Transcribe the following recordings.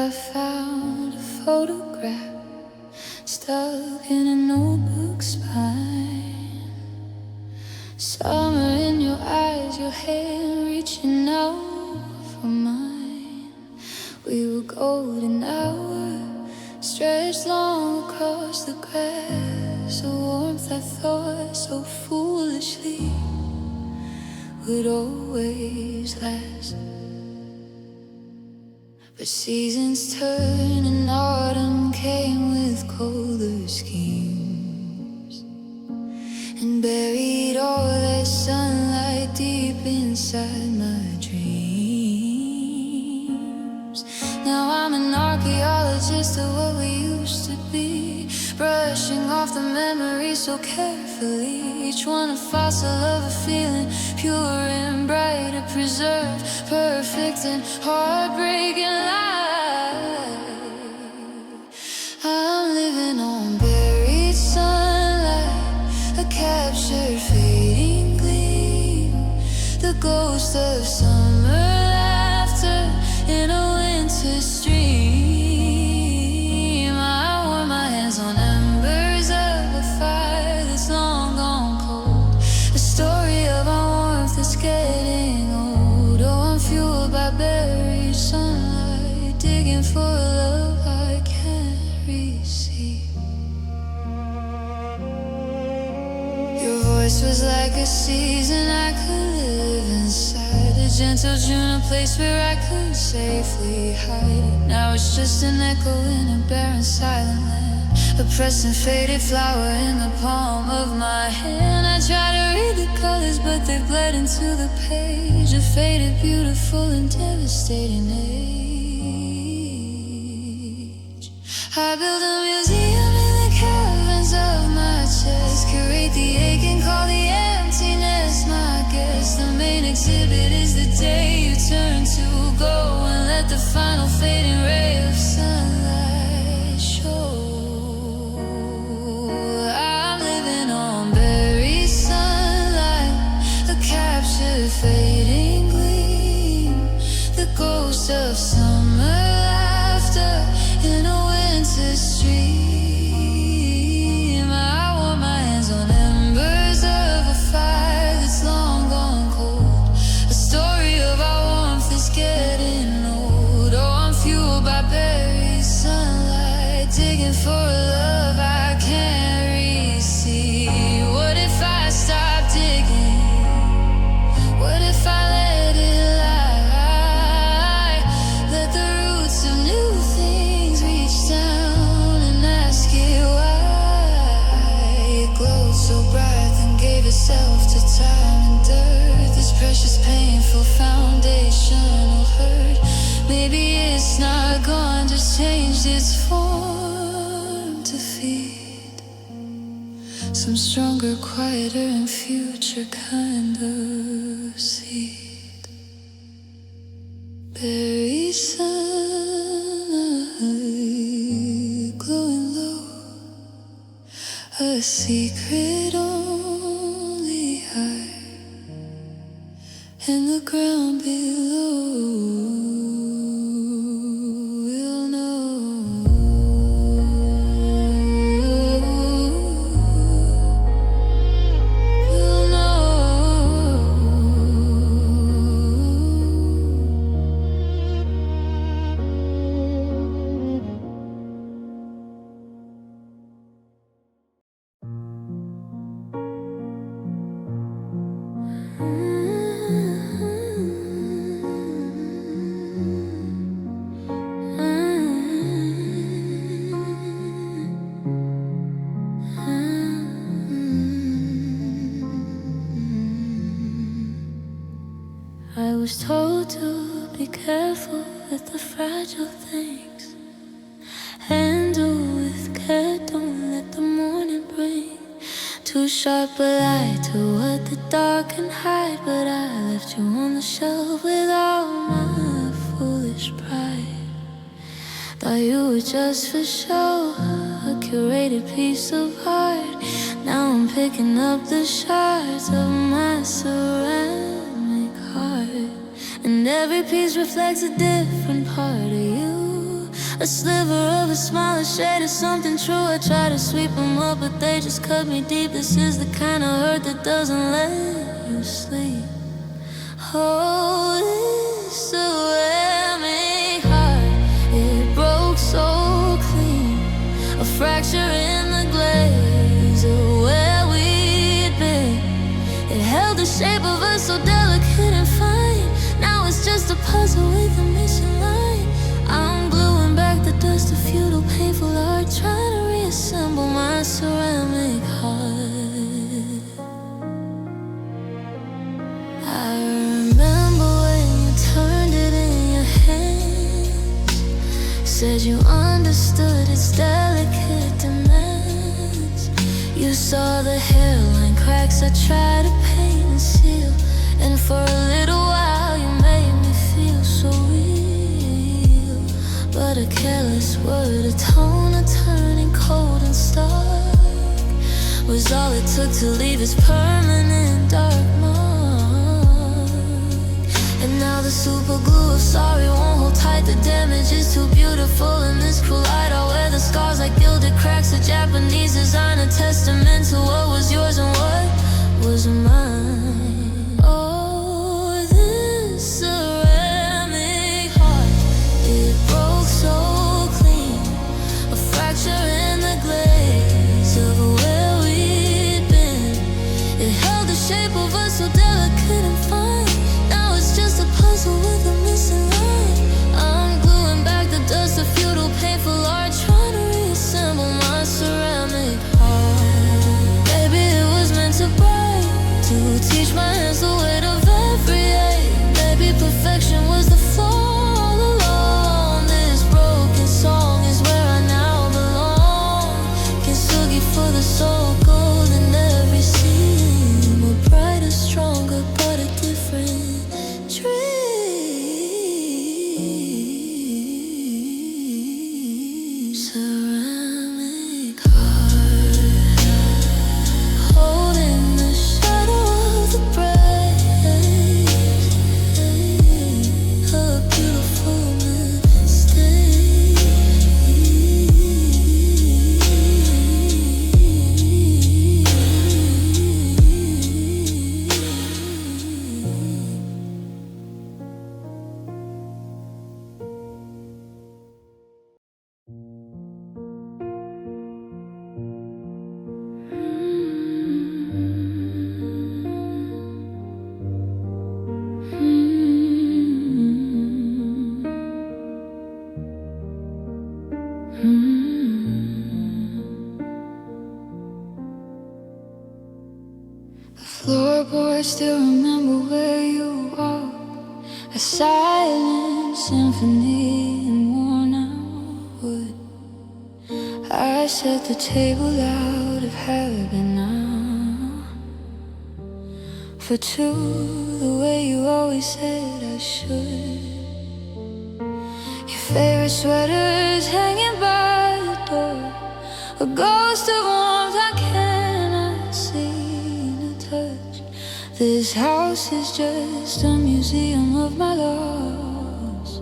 I found a photograph stuck in a notebook spine. Summer in your eyes, your hand reaching out for mine. We were golden hour, stretched long across the grass. A warmth I thought so foolishly would always last. But seasons turn and autumn came with colder schemes and buried all that sunlight deep inside my dreams. Now I'm an archaeologist of what we used to be, brushing off the memories so carefully. Each one a fossil of a feeling, pure and bright, a preserved, perfect and heartbreaking life. I'm living on buried sunlight, a captured fading gleam, the ghost of summer laughter in a winter stream. I warm my hands on embers of a fire that's long gone cold, a story of our warmth that's getting old. Oh, I'm fueled by buried sunlight, digging for a love I can't receive. Your voice was like a season I could live inside, a gentle June, a place where I could safely hide. Now it's just an echo in a barren silent land, a pressed and faded flower in the palm of my hand. I try to read the colors, but they've bled into the page, a faded, beautiful and devastating age. I build a museum in the caverns of my chest, curate the ache and call the emptiness my guest. The main exhibit is the day you turn to go and let the final fading ray of sunlight show. I'm living on buried sunlight, a captured fading gleam, the ghost of summer laughter in a winter stream. I warm my hands on embers of a fire that's long gone cold, a story of our warmth that's getting old. Oh, I'm fueled by buried sunlight, digging for a love I can't receive. What if I stop digging? What if I let it lie? Let the roots of new things reach down and ask it why. It glowed so bright and gave itself to time and dirt, this precious, painful foundational hurt. Maybe it's not gone, just changed its form to feed some stronger, quieter and future kind of seed. Buried sunlight, glowing low, a secret only I and the ground below will know. Will know. I was told to be careful with the fragile things, handle with care, don't let the morning bring too sharp a light to what the dark can hide. But I left you on the shelf with all my foolish pride. Thought you were just for show, a curated piece of art. Now I'm picking up the shards of my ceramic heart, and every piece reflects a different part of you. A sliver of a smile, a shade of something true. I try to sweep them up, but they just cut me deep. This is the kind of hurt that doesn't let you sleep. Oh, this ceramic heart, it broke so clean. A fracture in the glaze of where we'd been. It held the shape of us so delicate and fine. Now it's just a puzzle with a missing line. I'm gluing back the dust of futile, painful art, trying to reassemble my ceramic heart. I remember when you turned it in your hands, said you understood its delicate demands. You saw the hairline cracks I tried to paint and seal, and for a little while you made me feel so real. But a careless word, a tone, a turning cold and stark, was all it took to leave its permanent dark mark. And now the super glue of sorry won't hold tight. The damage is too beautiful in this cruel light. I'll wear the scars like gilded cracks. A Japanese design, a testament to what was yours and what was mine. Oh, this ceramic heart, it broke so clean. A fracture in the glaze of where we'd been. It held the shape of us so delicate and fine. Now it's just a puzzle with a missing line. I'm gluing back the dust of futile, painful art, trying to reassemble my ceramic heart. Maybe it was meant to break, to teach my hands the weight of every ache. Maybe perfection was the flaw all along. This broken song is where I now belong. Kintsugi for the soul, gold in every seam. A brighter, stronger, but a different dream. Ceramic heart, holding the shadow of the breeze, a beautiful mistake. The floorboards still remember where you are. A silent symphony in worn out wood. I set the table out of habit now, for two, the way you always said I should. Your favorite sweater's hanging by the door, a ghost of warmth I cannot see nor touch. This house is just a museum of my loss.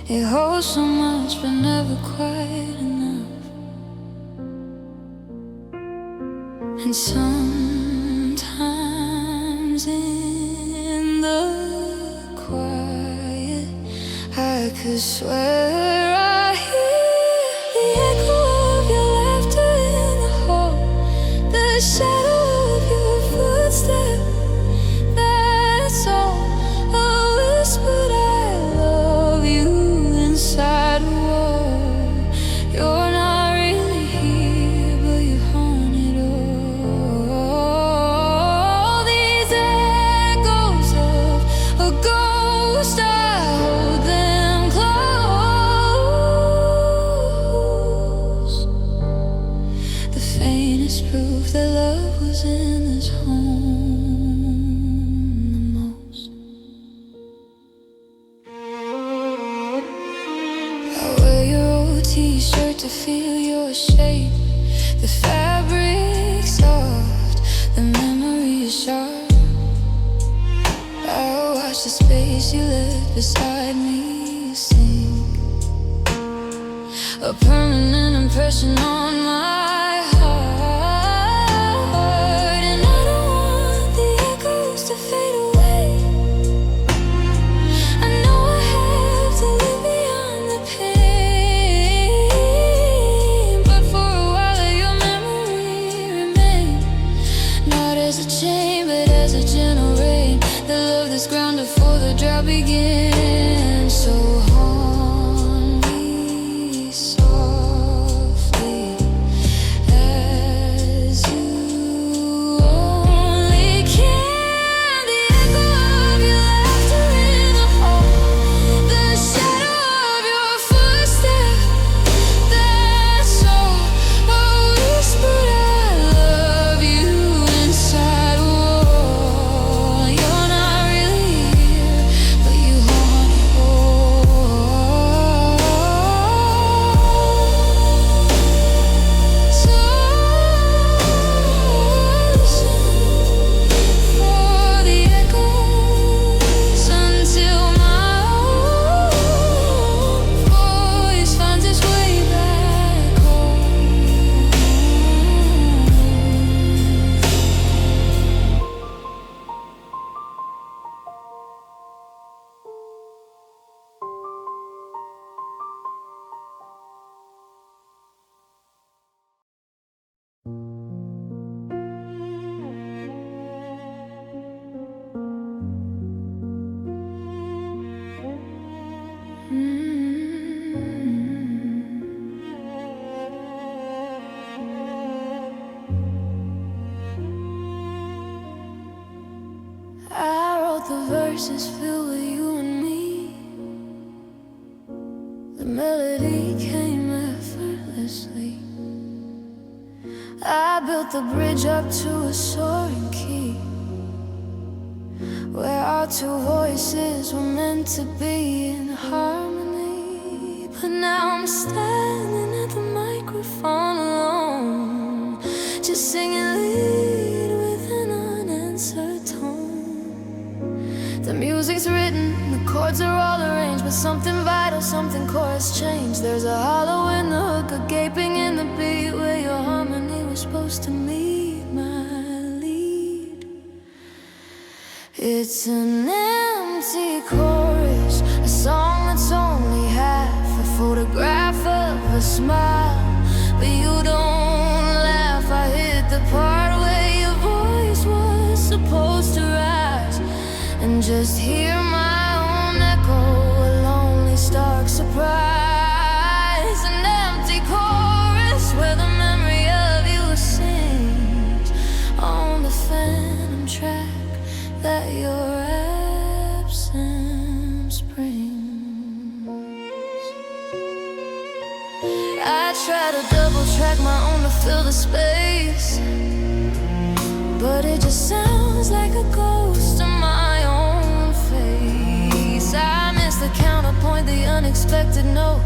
It holds so much but never quite enough. And sometimes in the quiet I could swear I hear the echo of your laughter in the hall, the shadow of your footsteps. That's all, a whispered I love you inside a wall. You're not really here, but you haunt it all. These echoes of a ghost, I hold them close. The faintest proof that love was in this home the most. I wear your old t-shirt to feel your shape. The fabric soft, the memory is sharp. I watch the space you left beside me sink. a permanent impression on my heart. And I don't want the echoes to fade away. I know I have to live beyond the pain, but for a while let your memory remain, not as a chain but as a gentle rain, the love that's grounded before the drought begins. So haunt me softly as you only can. The echo of your laughter in the hall, the shadow of your footstep, that's all. A whispered I love you inside a wall. You're not really here, but you haunt so listen for the echoes until my own voice finds its way back home. I wrote the verses filled with you and me. The melody came effortlessly. I built the bridge up to a soaring key, where our two voices were meant to be in harmony. But now I'm standing at the microphone alone, just singing lead with an unanswered tone. The music's written, the chords are all arranged, but something vital, something core has changed. There's a hollow in the hook, a gaping in the beat, where your harmony was supposed to meet my lead. It's an empty chorus, a song that's only half a photograph of a smile, but you don't laugh. I hit the part where your voice was supposed to rise, and just hear my own echo, a lonely stark surprise. An empty chorus where the memory of you sings on the phantom track that your absence brings. I try to double track my own to fill the space, but it just sounds like a ghost of my own face. I miss the counterpoint, the unexpected note,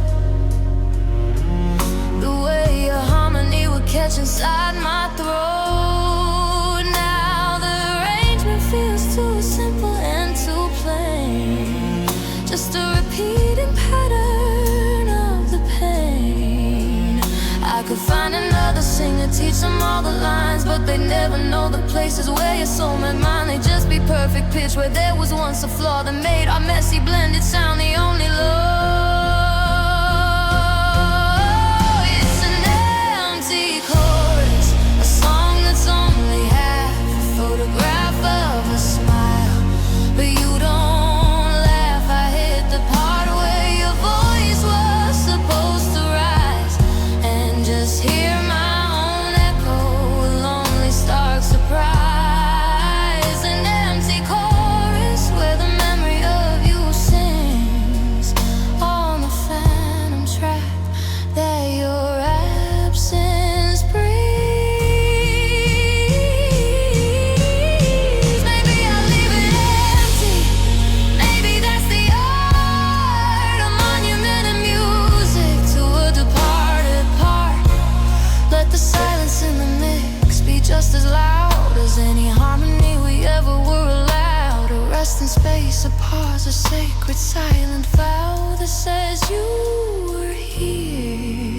the way your harmony would catch inside my throat. Now the arrangement feels too simple and too plain, just a repeating pattern of the pain. I could find another singer, teach them all the lines, but they never know the places where your soul met mine. They just be perfect pitch where there was once a flaw that made our messy blended sound the only love. It's an empty chorus, a song that's only half a photograph of a smile, but you don't laugh. I hit the part where your voice was supposed to rise, and just hear my own echo, a lonely stark surprise. An empty chorus where the memory of you sings on the phantom track that your absence breathes. Maybe I'll leave it empty, maybe that's the art, a monument in music to a departed part. Let the silence in the mix be just as loud as any harmony we ever were allowed. A resting space, a pause, a sacred silent vow that says you were here.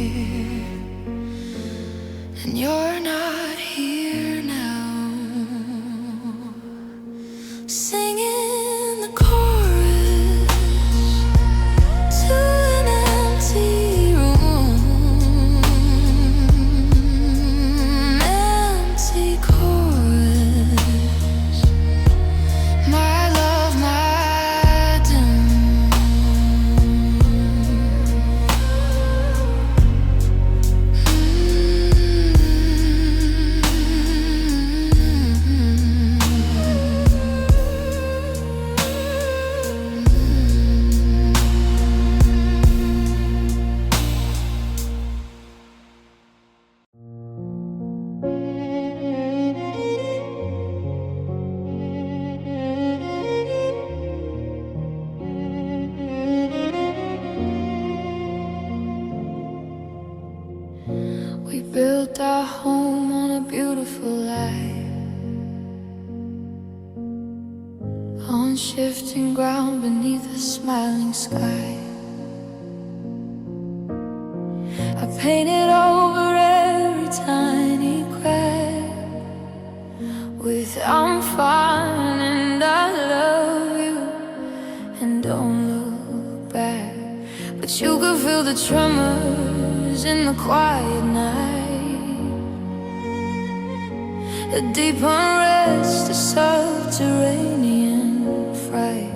beautiful life on shifting ground beneath a smiling sky. I painted over every tiny crack with "I'm fine and I love you and don't look back." But you could feel the tremors in the quiet night, a deep unrest, a subterranean fright.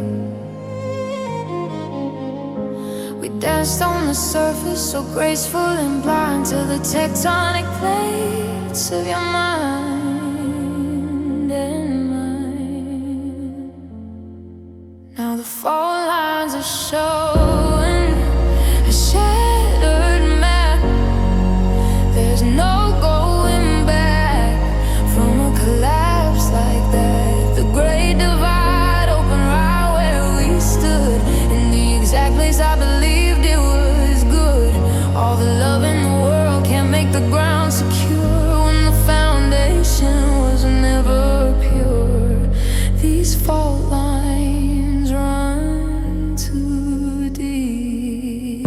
We danced on the surface, so graceful and blind, to the tectonic plates of your mind and mine. Now the fault lines are showing a shattered map. There's no going back from a collapse like that. The great divide opened right where we stood, in the exact place I believed it was good. All the love in the world can't make the ground secure when the foundation was never pure. These fault lines run too deep.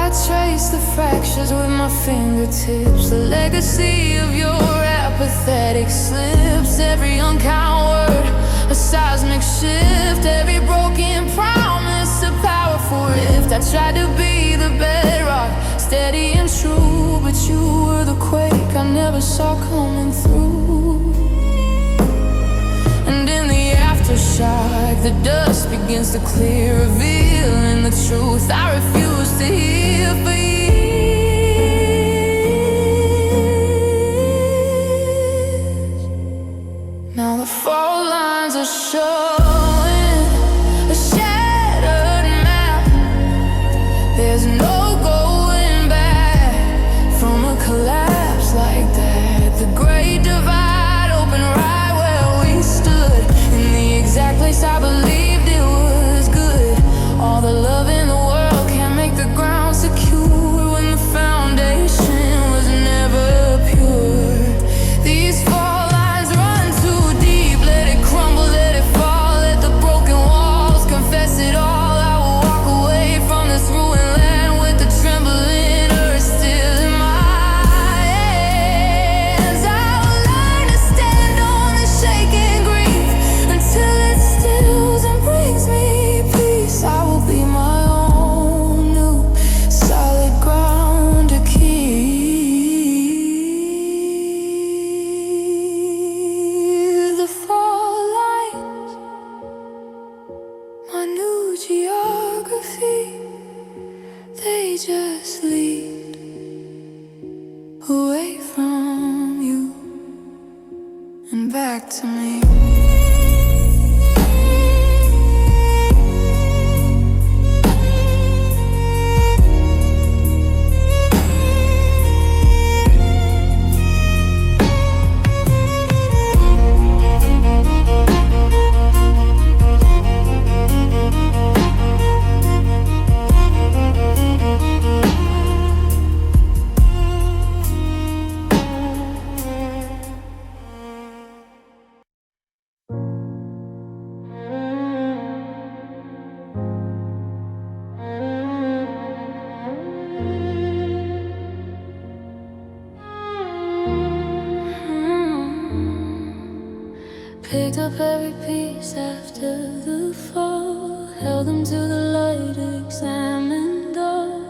I trace the fractures with my fingertips, the legacy of your apathetic slips. Every uncount word, a seismic shift. Every broken promise, a powerful rift. I tried to be the bedrock, steady and true, but you were the quake I never saw coming through. And in the aftershock, the dust begins to clear, revealing the truth I refuse to hear for years. Now the fault lines are showing a shattered map. There's no going back from a collapse like that. The great divide opened right where we stood, in the exact place I believed it was good. All the love in the world can't make the ground secure when the foundation was never pure. These fault lines run too deep. Let it crumble, let it fall, let the broken walls confess it all. I will walk away from this ruined land with the trembling earth still in my hands. I will learn to stand on the shaking grief until it stills and brings me peace. I will be my own new solid ground to keep. The fall lines, my new geography, they just lead away from you and back to me. Picked up every piece after the fall, held them to the light, examined all.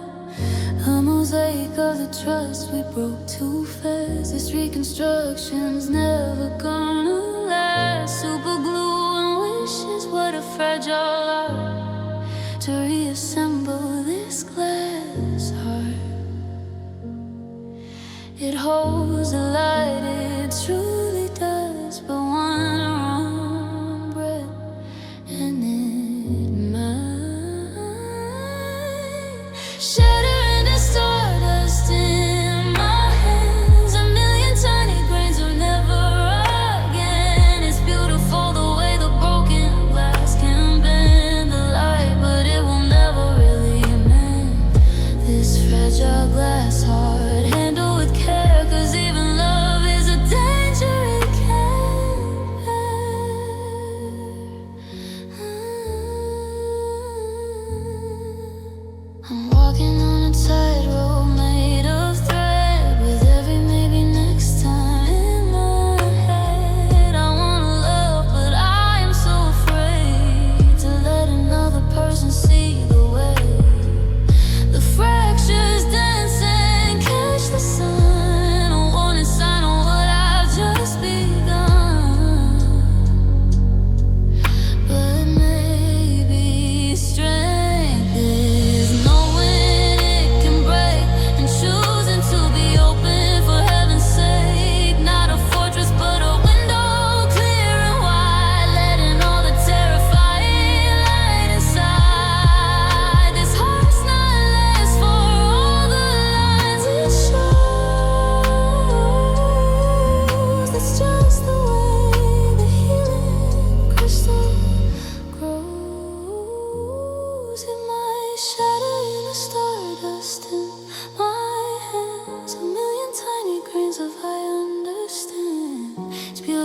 A mosaic of the trust we broke too fast. This reconstruction's never gonna last. Super glue and wishes, what a fragile art to reassemble this glass heart. It holds the light, it truly does, but one wrong breath and it might shatter into stardust.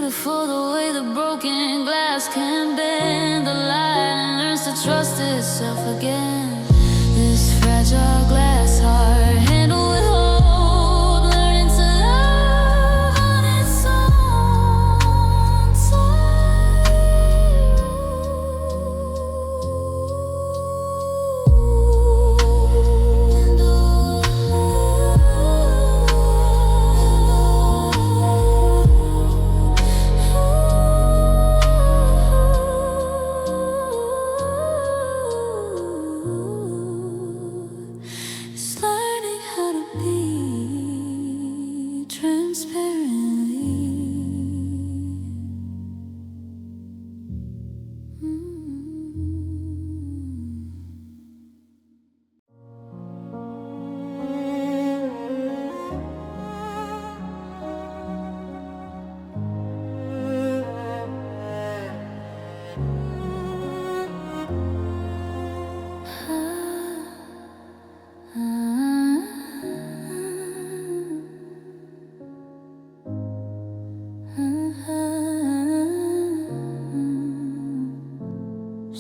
beautiful the way the broken glass can bend the light and learns to trust itself again. This fragile glass heart handled with hope, learning to love on its own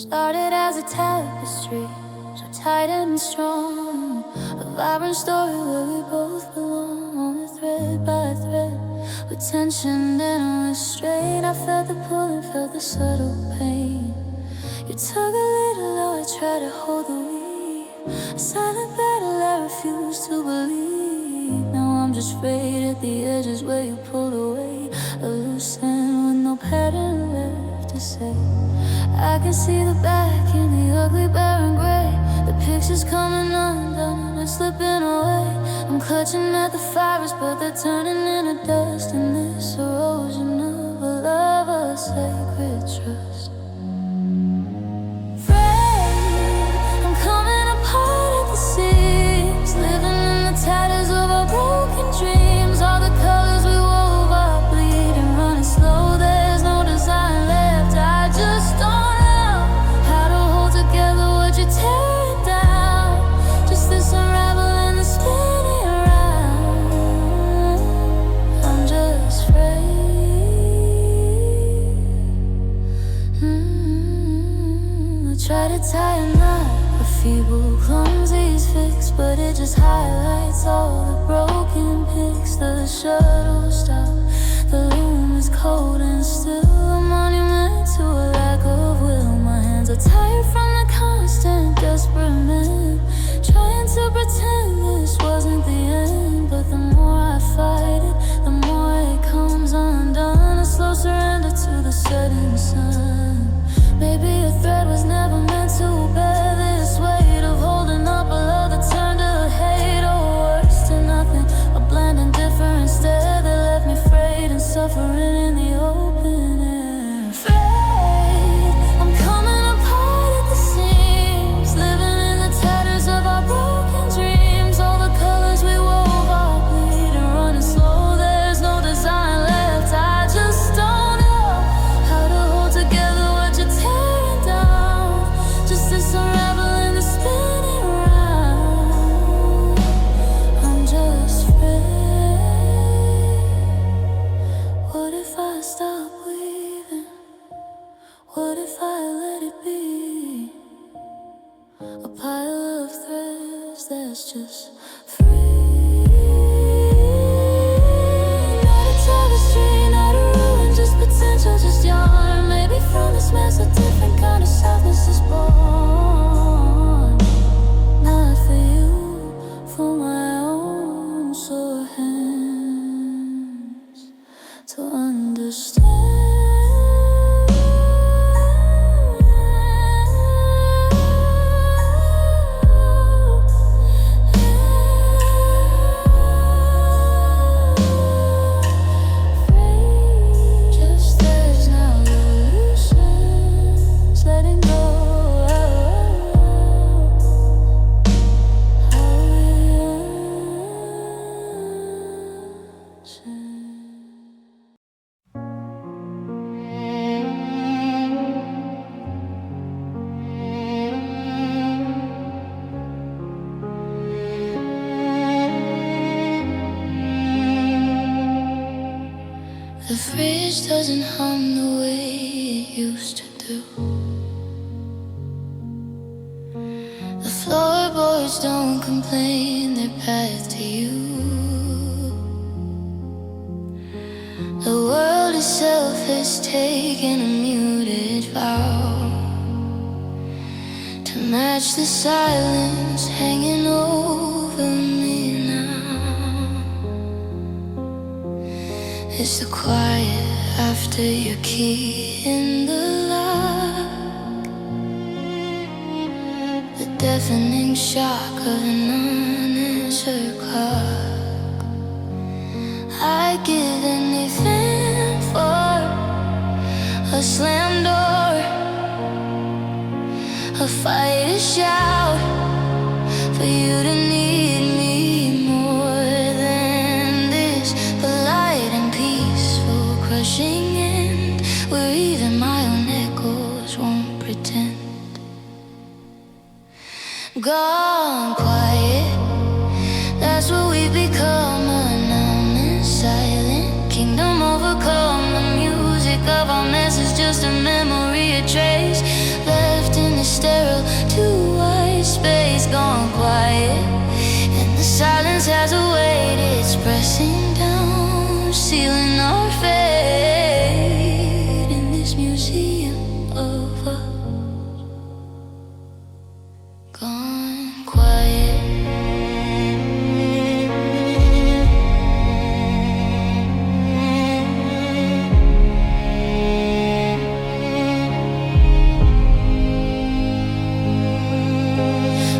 Started as a tapestry, so tight and strong. A vibrant story where we both belong. Thread by thread, with tension and restraint. I felt the pull and felt the subtle pain. You tug a little, though I try to hold the weave. A silent battle I refuse to believe. Now I'm just frayed at the edges where you pulled away. A loose end with no pattern left to say. I can see the back in the ugly barren gray. The picture's coming undone and it's slipping away. I'm clutching at the fibers, but they're turning into dust in this erosion of a love, a sacred trust. Frayed, I'm coming apart at the seams, living in the tatters of our broken dreams. All the colors we wove are bleeding, running slow. There's no design left. I just don't tear it down, just this unraveling and spinning around. I'm just frayed. I try to tie a knot, a feeble, clumsy fix, but it just highlights all the broken pics. The shuttle stop, the loom is cold and still a monument to a lack of will. My hands are tired from the constant desperate men, trying to pretend this wasn't the end. But the more I fight it, the more it comes undone. A slow surrender to the setting sun. Maybe a thread was never meant to bear this weight of holding up a love that turned to hate, or worse to nothing, a bland indifference instead that left me frayed and suffering in the open air. Frayed, I'm coming apart at the seams, living in the tatters of our broken dreams. All the colors we wove are bleeding, running slow. There's no design left. I just don't know how to hold together what you're tearing down. Just this unraveling and spinning around. I'm just frayed. What if I stop weaving? What if I let it be? A pile of threads that's just free. Not a tapestry, not a ruin, just potential, just yarn. Maybe from this mess a different kind of softness is born. Not for you, for my own sore hands to understand. The fridge doesn't hum the way it used to do. The floorboards don't complain their path to you. The world itself has taken a muted vow to match the silence hanging over me now. It's the quiet after your key in the lock, the deafening shock of an unanswered clock. I'd give anything for a slam door, a fight, a shout, for you to need me more than this polite and peaceful crushing end, where even my own echoes won't pretend. Gone quiet, that's what we've become, a numb and silent kingdom overcome. The music of our mess is just a memory, a trace left in the sterile too wide space. Gone quiet, and the silence has a weight, it's pressing down, sealing our fate in this museum of us. Gone quiet.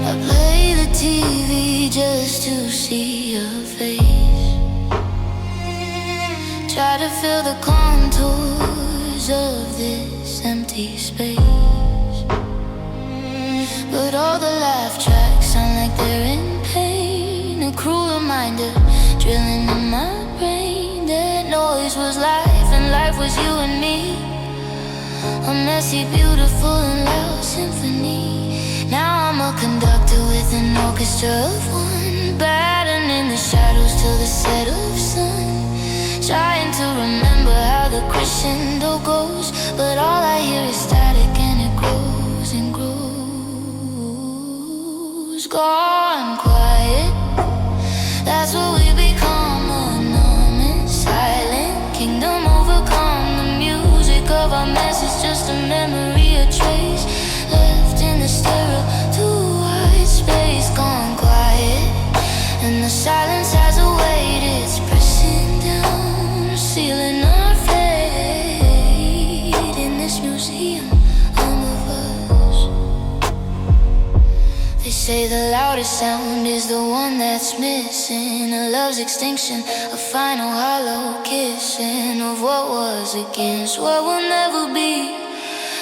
I play the TV just to see your face, try to fill the contours of this empty space, but all the laugh tracks sound like they're in pain. A cruel reminder drilling in my brain that noise was life and life was you and me, a messy, beautiful and loud symphony. Now I'm a conductor with an orchestra of one, battling the shadows till the set of sun, trying to remember how the crescendo goes, but all I hear is static and it grows and grows. Gone quiet, that's what we become, a numb and silent kingdom overcome. The music of our mess is just a memory, a trace left in the sterile too wide space. Gone quiet, and the silence has a weight, it's pressing down, sealing our fate in this museum of us. They say the loudest sound is the one that's missing, a love's extinction, a final hollow kissing of what was against what will never be.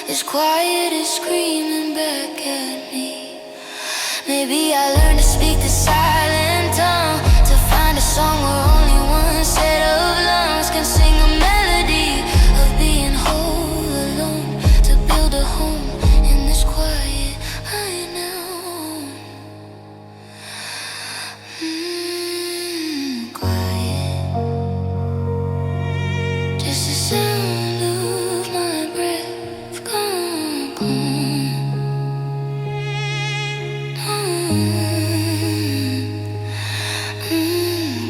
This quiet is screaming back at me. Maybe I learned to speak the silent tongue, to find a song where only one set of lungs can sing a melody of being whole alone, to build a home in this quiet I know. Quiet, just the sound of my breath. Gone, gone.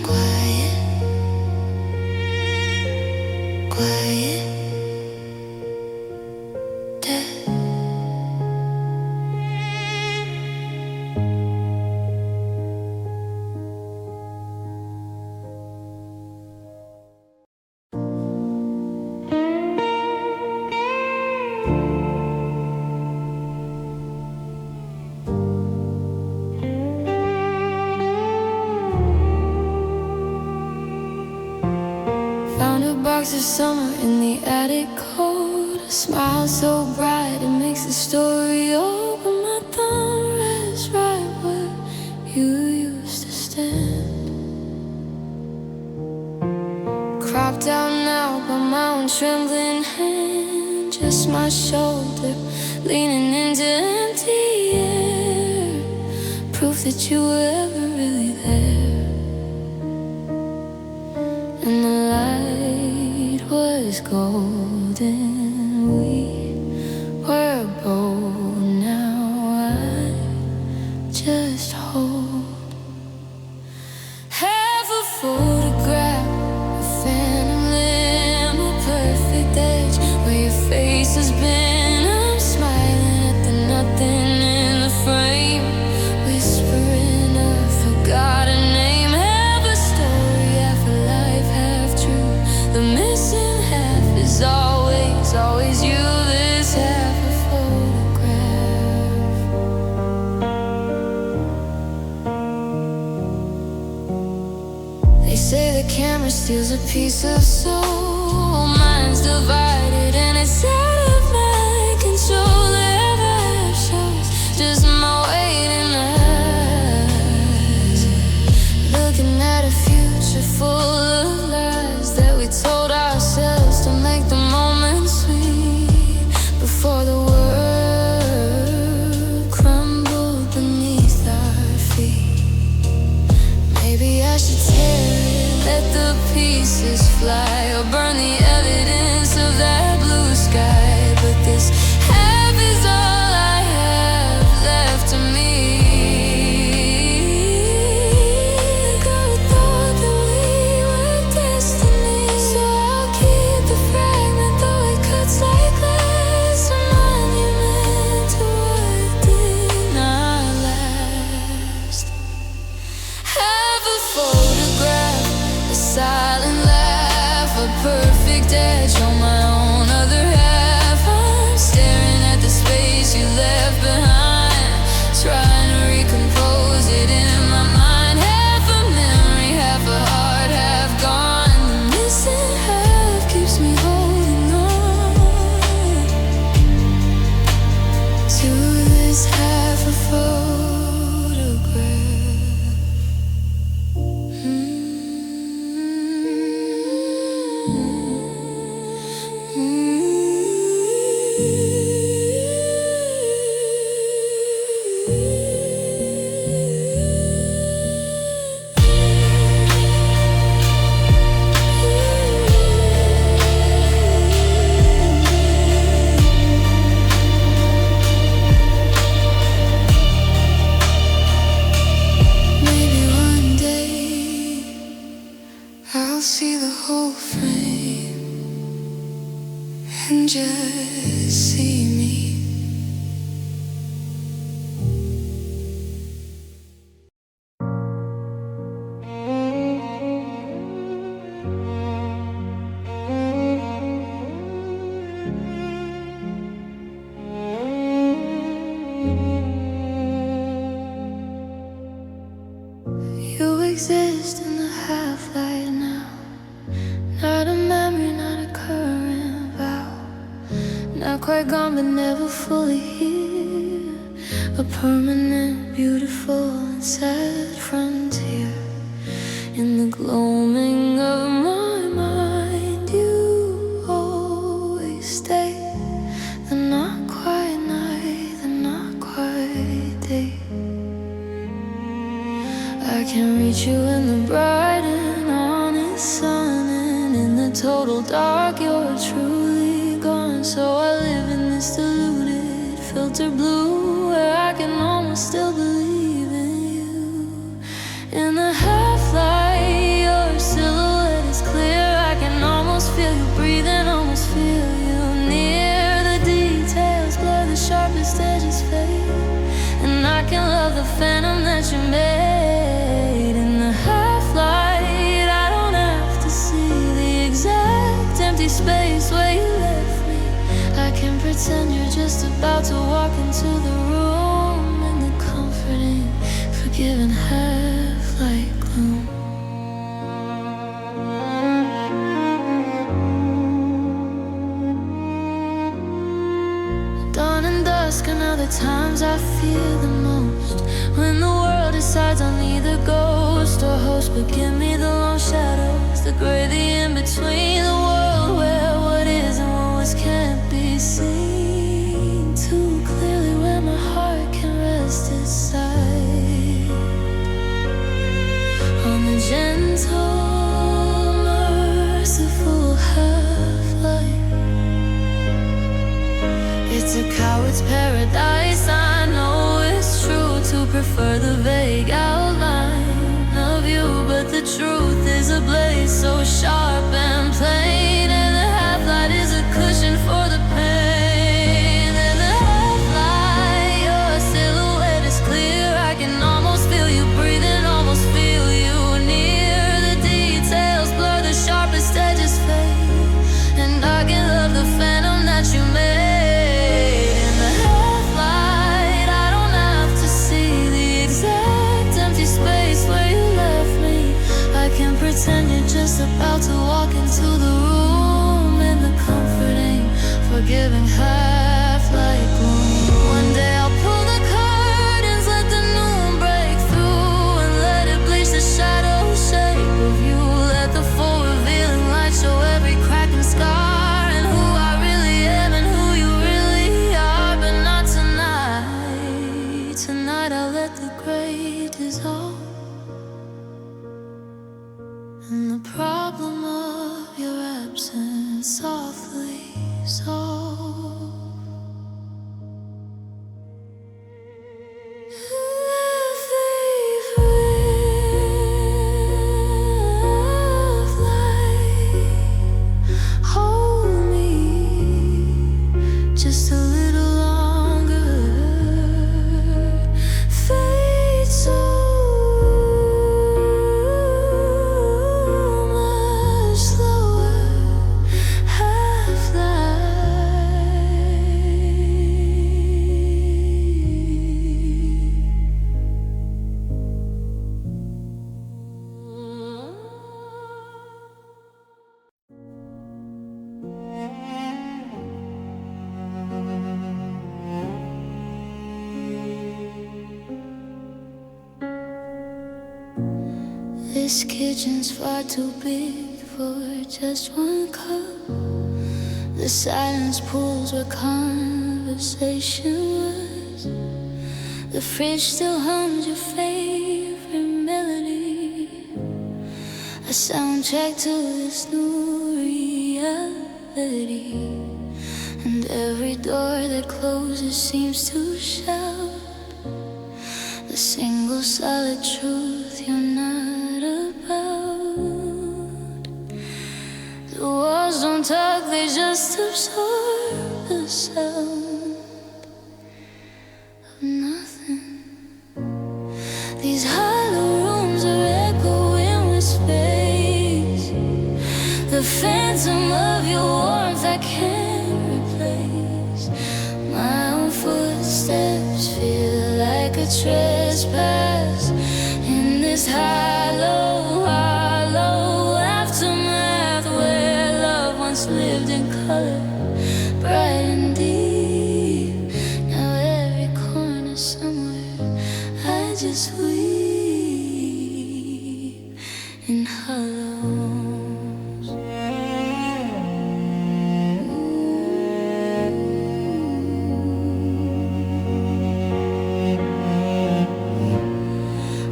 Quiet, quiet, death. Found a box of summer in the attic cold, a smile so bright it makes the story open. My thumb rests right where you used to stand, cropped out now by my own trembling hand, just my shoulder leaning into empty air, proof that you were ever really there. And the light is golden. We were bold, now I just hold half a photograph, a phantom limb, a perfect edge where your face has been. I'm smiling at the nothing in the frame, whispering a forgotten name. Half a story, half a life, half true. The missing half is always you. This half a photograph. They say the camera steals a piece of soul. Mine's divided and it's out of my control. Ever shows just my waiting eyes, looking at a future full of lies that we told ourselves to make the moment sweet before the world crumbled beneath our feet. Maybe I should tear it, let the pieces fly, or burn the evidence of that blue sky. But this half is all I have left to me. God thought that we were destiny, so I'll keep the fragment though it cuts like glass, a monument to what did not last. Have a photograph, a silent laugh, a perfect edge on my own other half. I'm staring at the space you left behind, trying to recompose it in my mind. Half a memory, half a heart, half gone. The missing half keeps me holding on to this half a photograph. Maybe one day I'll see the whole frame and just see me. You exist in the half-light now, not a memory, not a current vow. Not quite gone but never fully here, a permanent, beautiful and sad frontier. In the gloaming of my mind, you always stay. The not quite night, the not quite day. I can reach you in the bright and honest sun, and in the total dark you're truly gone. So I live in this diluted, filtered blue, where I can almost still believe in you. In the half-light, your silhouette is clear. I can almost feel you breathing, almost feel you near. The details blur, the sharpest edges fade, and I can love the phantom that you made. In the half-light, I don't have to see the exact empty space where you left me. I can pretend you're just about to walk into the room in the comforting, forgiving half-light gloom. Dawn and dusk are now the times I fear the most, when the world decides I'll either ghost or host. But give me the long shadows, the gray, the in-between, the world where what is and what was can't be seen too clearly, where my heart can rest its side on the gentle, merciful half-light. it's paradise. I know it's true to prefer the vague outline of you, but the truth is a blaze so sharp and plain, and the half-light is a cushion for the pain. In the half-light, your silhouette is clear. I can almost feel you breathing, almost feel you near. The details blur, the sharpest edges fade, and I can love the phantom that you made. In the half-light, I don't have to see the exact empty space where you left me. I can pretend you're just about to walk into the room in the comforting, forgiving half-light gloom. One day I'll pull the curtains, let the noon break through, and let it bleach the shadow shape of you. Let the full revealing light show every crack and scar, and who I really am and who you really are. But not tonight. Tonight I'll let the gray dissolve, and the problem of your absence softly solve. Hold me just a little longer. Fade so much slower. This kitchen's far too big for just one cup. The silence pools where conversation was. The fridge still hums your favorite melody, a soundtrack to this new reality. And every door that closes seems to shout the single solid truth you're not about. The walls don't talk, they just absorb the sound of nothing. These hollow rooms are echoing with space, the phantom of your warmth I can't replace. My own footsteps feel like a trespass in this hollow aftermath where love once lived in color, bright and deep. Now every corner somewhere I just weep in hollows.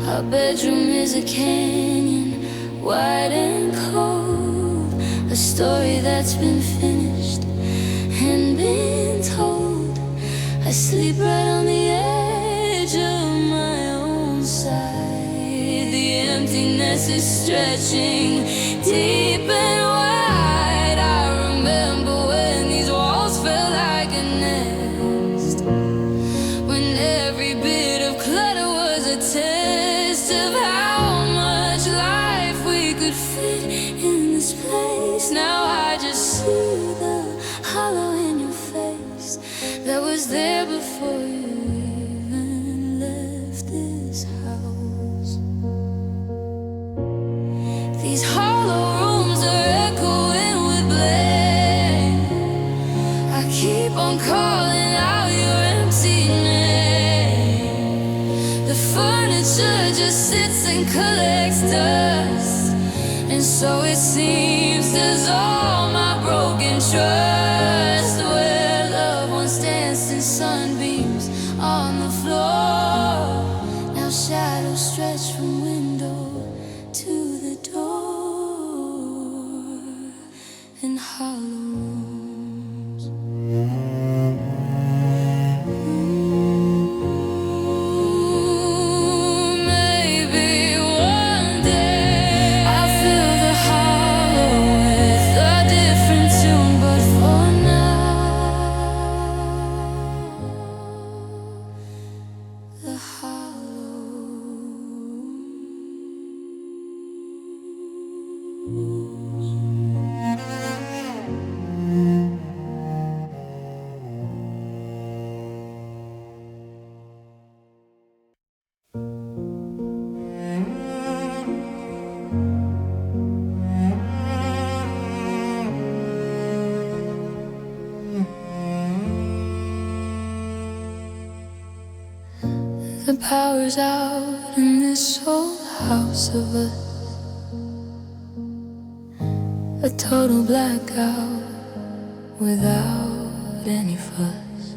Our bedroom is a canyon, wide and cold, a story that's been finished and been told. I sleep right on the edge of my own side. The emptiness is stretching deep and wide. I remember when these walls felt like a nest, when every bit of clutter was a test of how much life we could fit in this place. Now I just see the hollow in your face that was there before you even left this house. These hollow rooms are echoing with blame. I keep on calling out your empty name. The furniture just sits and collects dust, and so it seems there's all my broken trust. Where love once danced in sunbeams on the floor, now shadows stretch from window to the door in hollows. The power's out in this old house of us. A total blackout without any fuss.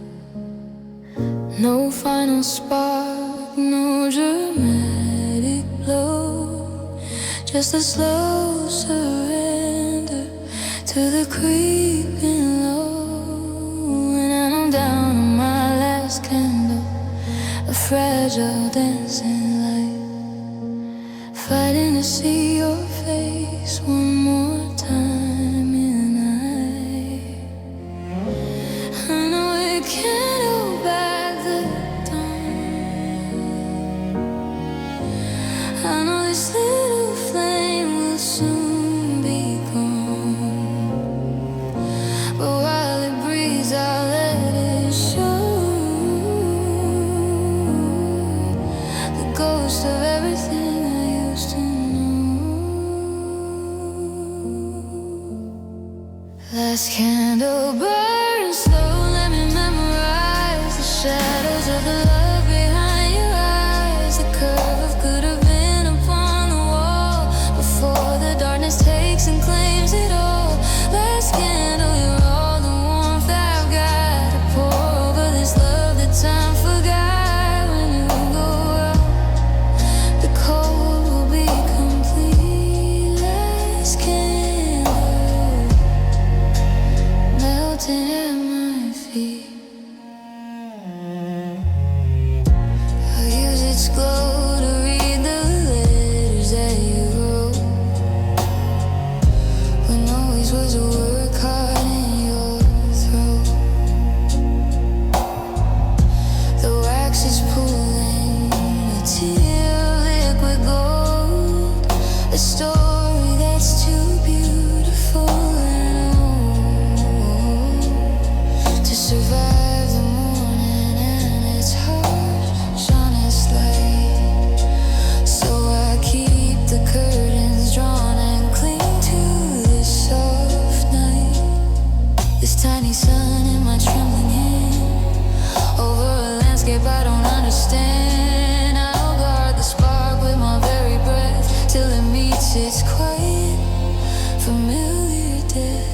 No final spark, no dramatic blow. Just a slow surrender to the creeping low. And I'm down on my last candle, a fragile dancing light, fighting to see your face one more time in the night. I know it can't hold back the dawn. I know this little flame will soon be gone, but while it breathes I'll let it show. Ghost of everything I used to know. Last candle burns slow, let me memorize the shadows of the love behind your eyes. The curve of could have been upon the wall before the darkness takes and claims it all. Last candle, you're all the warmth I've got to pour over this love that time forgot. When you go out, the cold will be complete. Last candle melting at my feet. I'll use its glow to read the letters that you wrote, when always was a word caught in your throat. The wax is pulling a tear of liquid gold, a story that's too beautiful and old to survive the morning and its harsh, honest light. So I keep the curtains drawn and cling to this soft night, this tiny sun in my trembling hand, over a landscape I don't understand. I'll guard the spark with my very breath till it meets its quiet, familiar death.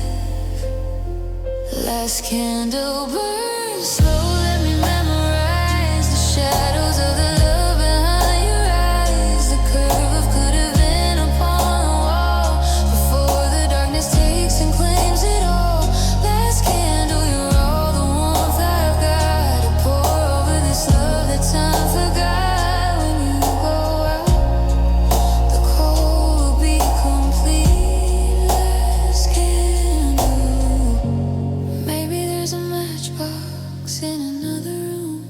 Last candle burns slow, let me memorize the shadows of the love behind your eyes. The curve of could have been upon the wall before the darkness takes and claims it all. Last candle, you're all the warmth I've got to pour over this love that time forgot. When you go out, the cold will be complete. Last candle. Maybe there's a matchbox in another room.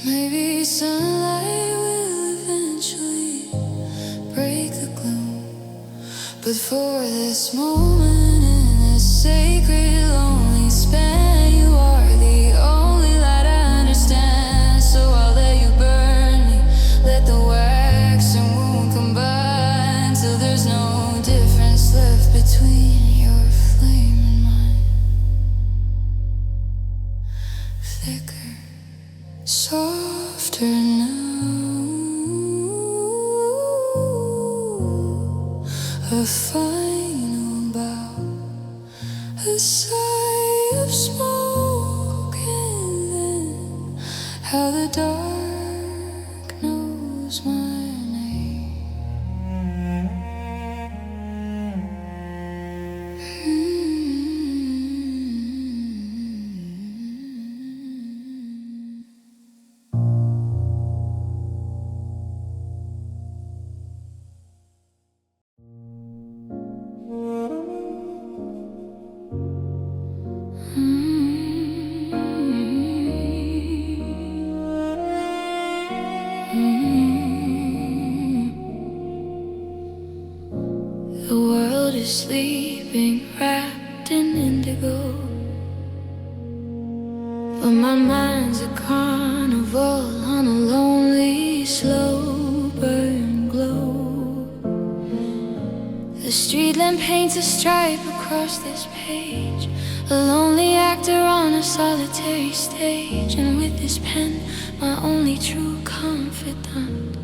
Maybe sunlight will eventually break the gloom. But for this moment in this sacred lonely span, you are the only light I understand. So I'll let you burn me, let the wax and wound combine till there's no difference left between your flame and mine. Thicker, softer now, a final bow, a sigh of smoke, and then how the dark knows my name. world is sleeping, wrapped in indigo, but my mind's a carnival on a lonely, slow burn glow. The street lamp paints a stripe across this page, a lonely actor on a solitary stage, and with this pen, my only true confidant,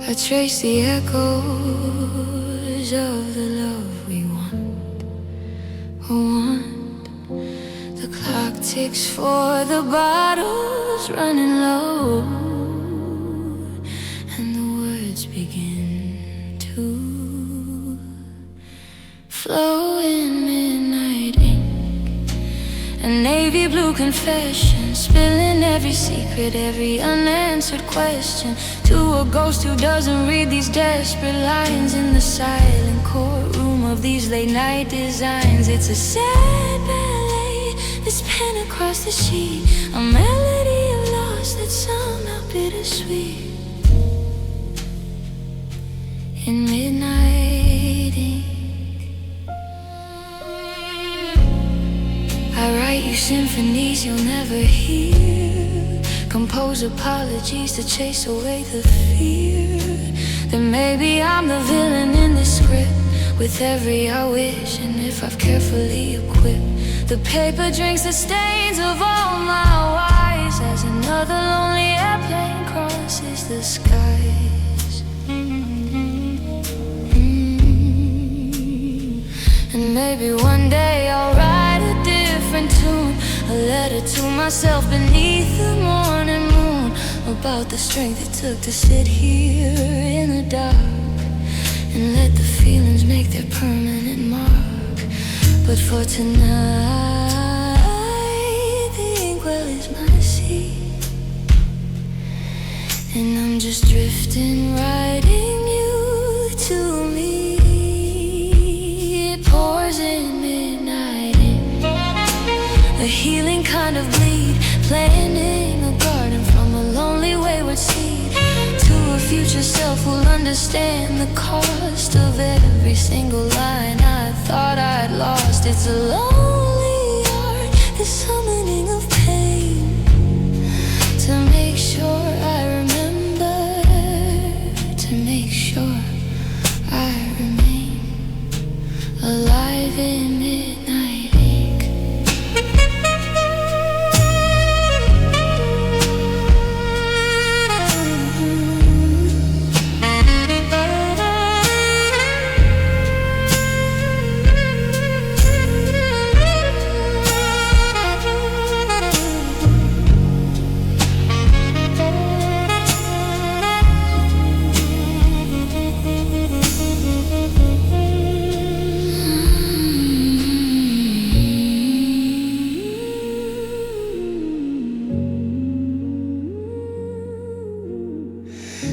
I trace the echoes of the love we want. The clock ticks for the bottles running low, and the words begin to flow in midnight ink. A navy blue confession, spilling every secret, every unanswered question, to a ghost who doesn't read these desperate lines in the silent courtroom of these late night designs. It's a sad ballet, this pen across the sheet, a melody of loss that's somehow bittersweet. In midnight ink, I write you symphonies you'll never hear, compose apologies to chase away the fear that maybe I'm the villain in this script. With every I wish, and if I've carefully equipped the paper drinks the stains of all my whys, as another lonely airplane crosses the skies. And maybe one day I'll write a different tune, a letter to myself beneath the morning moon, about the strength it took to sit here in the dark and let the feelings make their permanent mark. But for tonight, the inkwell is my sea, and I'm just drifting, writing you to me. It pours in midnight ink, a healing kind of bleed, planting a garden from a lonely wayward seed, to a future self who'll understand the cost of every single line I thought I'd lost. It's a lonely art, the summoning of pain, to make sure I remember, to make sure I remain alive in midnight ink.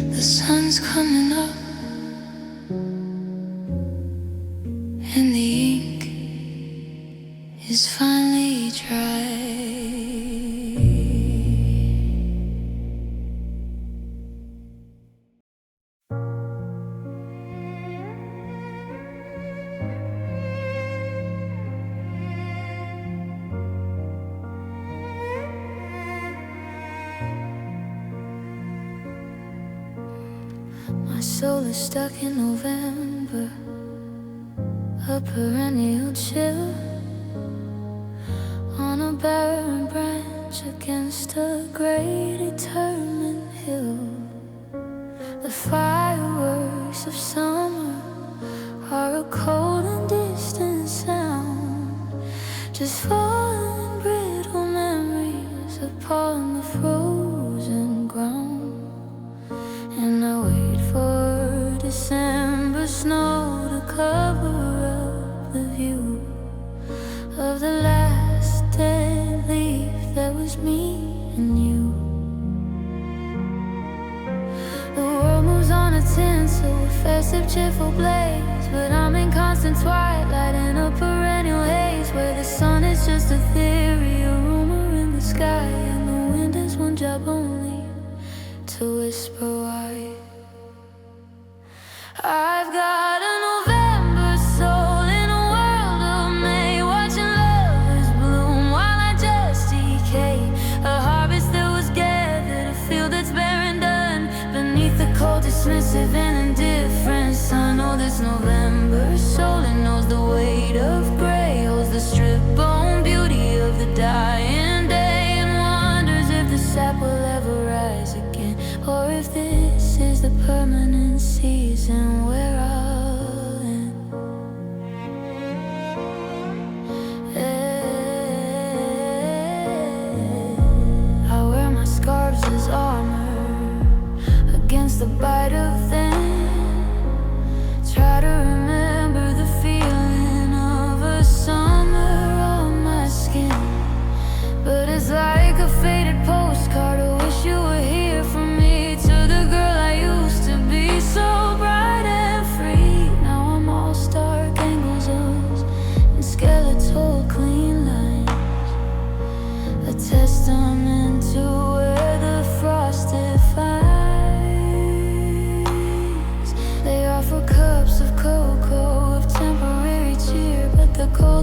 The sun's coming up, and the ink is finally dry. My soul is stuck in November, a perennial chill, on a barren branch against a great determined hill. The fireworks of summer are a cold and distant sound, just falling brittle memories upon the frozen ground. And I wait for December snow to cover up the view of the last dead leaf that was me and you. The world moves on a tinsel, a festive, cheerful blaze, but I'm in constant twilight in a perennial haze, where the sun is just a theory, a rumor in the sky, and the wind has one job only, to whisper why. I've got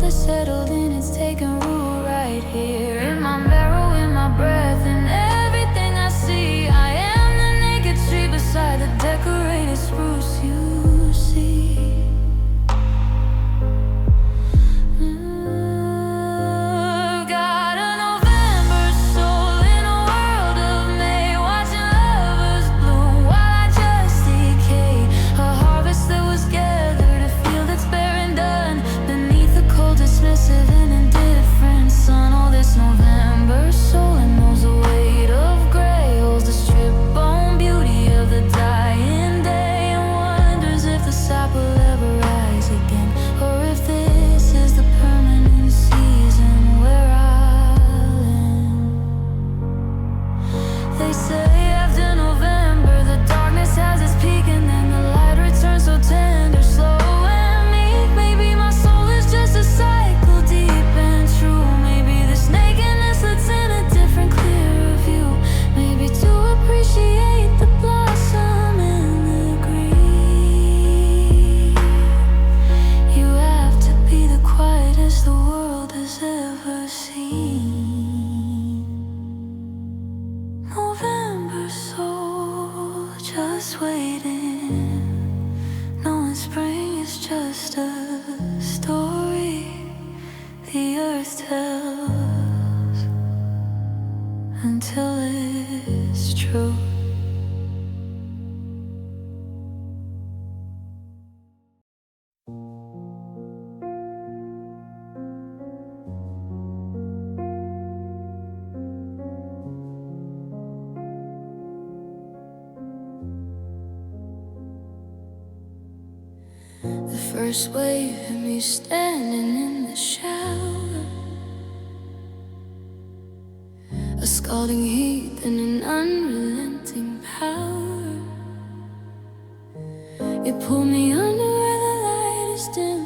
has settled in, it's taken root right here. In my marrow, in my breath, in everything I see. I am the naked tree beside the decorated spruce you see. Got a November soul in a world of May, watching lovers bloom while I just decay. A harvest that was gathered, a field that's bare and done, beneath a cold, dismissive and indifferent sun. Oh, this November soul, it knows the weight of gray, holds the strip bone beauty of the dying day, and wonders if the sap will ever rise again, or if this is the permanent season where I'll end. They say after November the darkness has its peak, and then the light returns so tender, slow and meek. Maybe my soul is just a cycle, deep and true. Maybe this nakedness lets in a different, clearer view. Maybe to appreciate the blossom and the green, you have to be the quietest the world has ever seen. November soul, just waiting, knowing spring is just a story the earth tells until it's true. The first wave of me standing in the shower, a scalding heat and an unrelenting power. It pulled me under where the light is dim,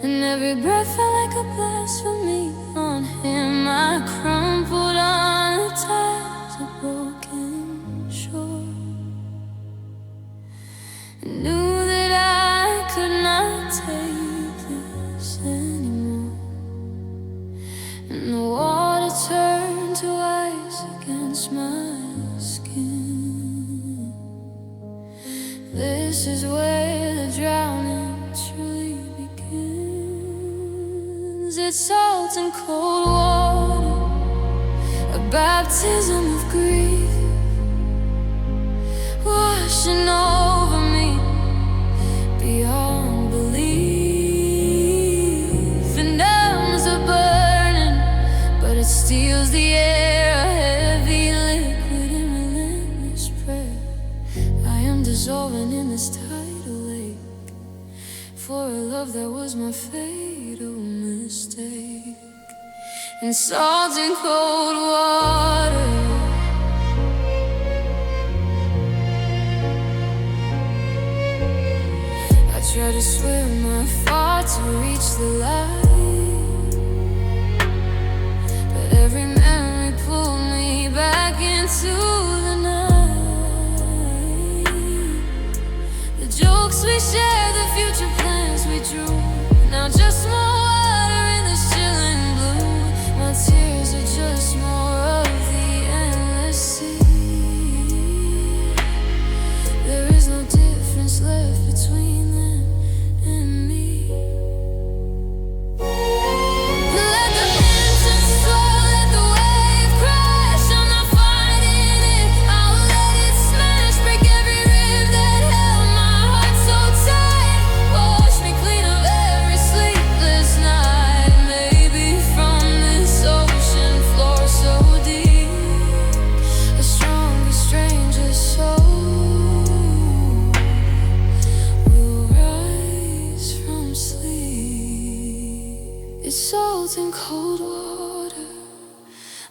and every breath felt like a blasphemy on him. I crumpled on the tiles of broken shore, and knew that I could not take this anymore. And the water turned to ice against my skin. This is where the drowning truly begins. It's salt and cold water, a baptism of grief, washing over me beyond belief. And numbs are burning, but it steals the air, a heavy liquid in relentless prayer. I am dissolving in this tidal lake for a love that was my fatal mistake. In salt and cold water, I try to swim afar to reach the light, but every memory pulled me back into the night. The jokes we shared, the future plans we drew, now just more water in this chilling blue. My tears are just more of the endless sea. There is no difference left between them and me. Let the phantom soul, let the wave crash. I'm not fighting it, I'll let it smash. Break every rib that held my heart so tight. Wash me clean of every sleepless night. Maybe from this ocean floor so deep, the strongest, strangest soul will rise from sleep. It's salt and cold water,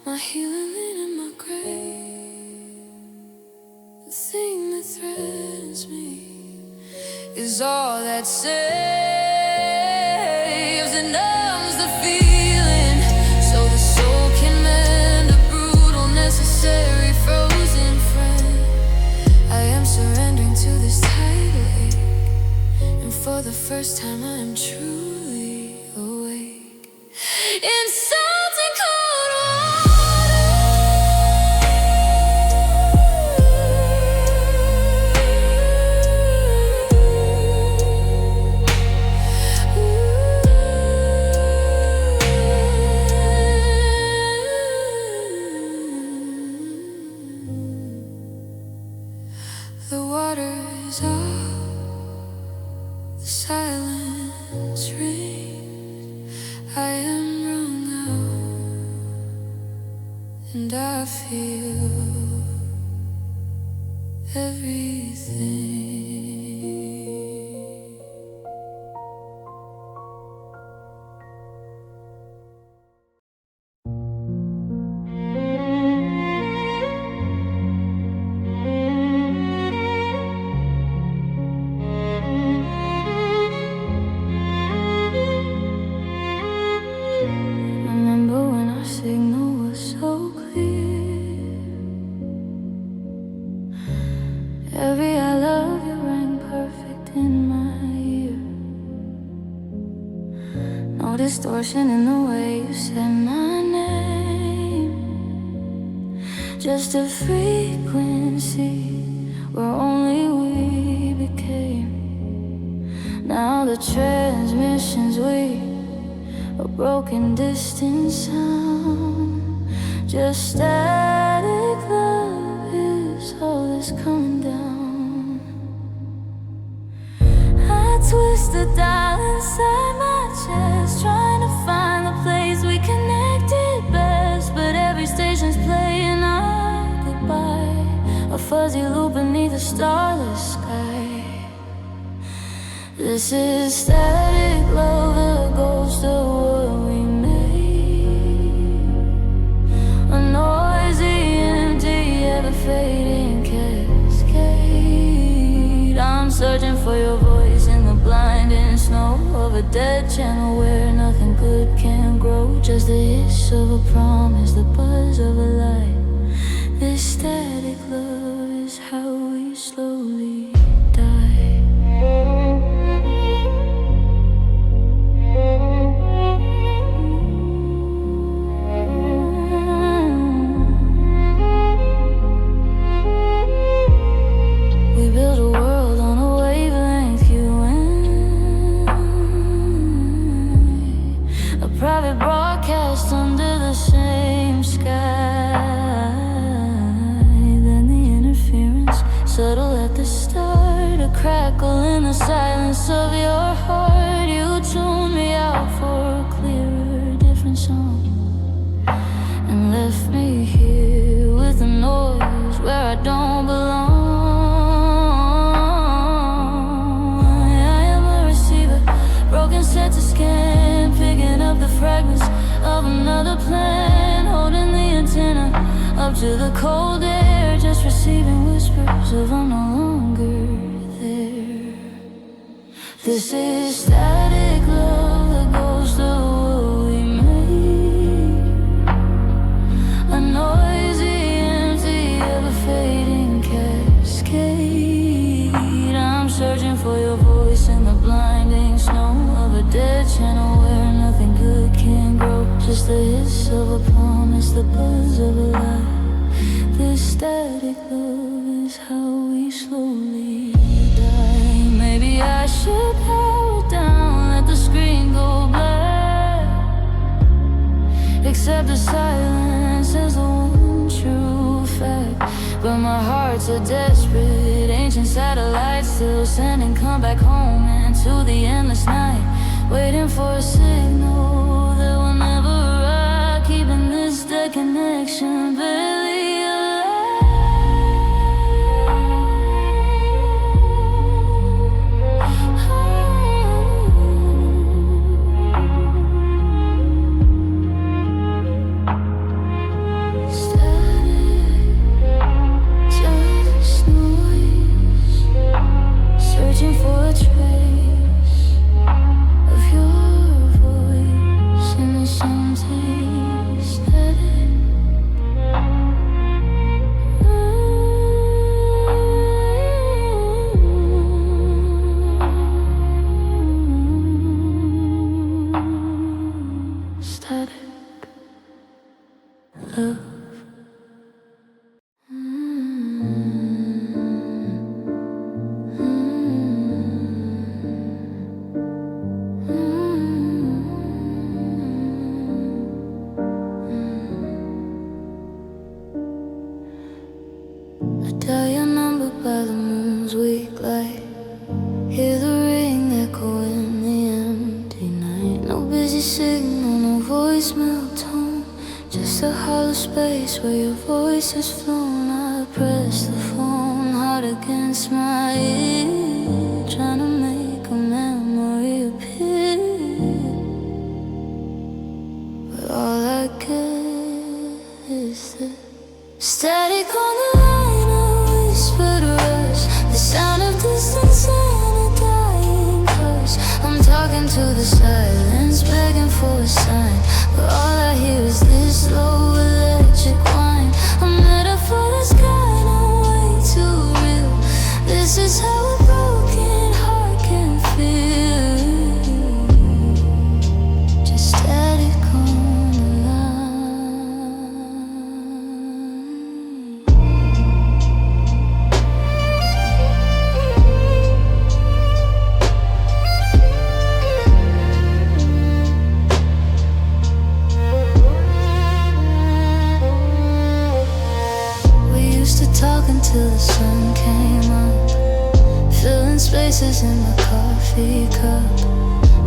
my healing in my grave. The thing that threatens me is all that saves and numbs the feeling, so the soul can mend a brutal, necessary, frozen friend. I am surrendering to this tidal ache, and for the first time I am truly awake. Silence rings. I am wrong now, and I feel everything. Remember when our signal was so clear? Every I love you rang perfect in my ear. No distortion in the way you said my name. Just a frequency where only we became. Now the transmission's weak, a broken distant sound. Just static love is all that's coming down. I twist the dial inside my chest, trying to find the place we connected best. But every station's playing our goodbye, a fuzzy loop beneath a starless sky. This is static love, the ghost of what we made. A noisy, empty, ever-fading cascade. I'm searching for your voice in the blinding snow of a dead channel where nothing good can grow. Just the hiss of a promise, the buzz of a light. This static love is how we slowly die. Private broadcast under the same sky. Then the interference, subtle at the start, a crackle in the silence of your heart. You tuned me out for a clearer, different song, and left me here with the noise where I don't belong. I am a receiver, broken set to scan, picking up the fragments of another plan, holding the antenna up to the cold air, just receiving whispers of I'm no longer there. This is static love, the ghost of what we made. A noisy, empty, ever-fading cascade. I'm searching for your voice in the blinding snow of a dead channel where nothing good can grow. Just the hiss of a promise, the buzz of a lie. This static love is how we slowly die. Maybe I should power down, let the screen go black. Accept the silence as the one true fact. But my heart's so desperate, ancient satellites still sending come back home into the endless night, waiting for a signal that will never arrive, keeping this dead connection barely searching for a trace of your voice in this empty static. space where your voice has flown. I press the phone hard against my ear, trying to make a memory appear. But all I get is the static on the line, a whispered rush, the sound of distance and a dying curse. I'm talking to the silence, begging for a sign, but all I hear is this low electric whine. A metaphor that's kinda way too real. This is how a broken heart can feel. Just static on the line. Talk until the sun came up, filling spaces in my coffee cup.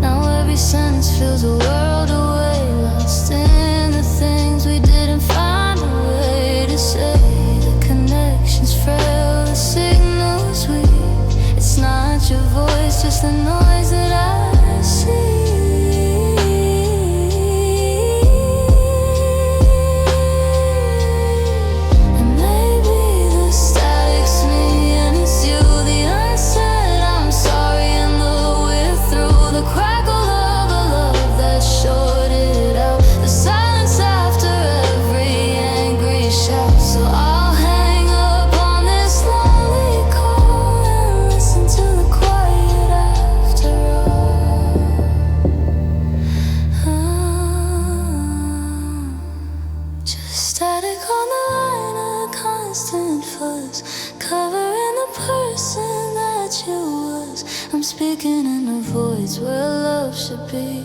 Now every sentence feels a world away, lost in the things we didn't find a way to say. The connection's frail, the signal's weak. It's not your voice, just the noise that I see. Static on the line, a constant fuzz, covering the person that you was. I'm speaking in the voids where love should be,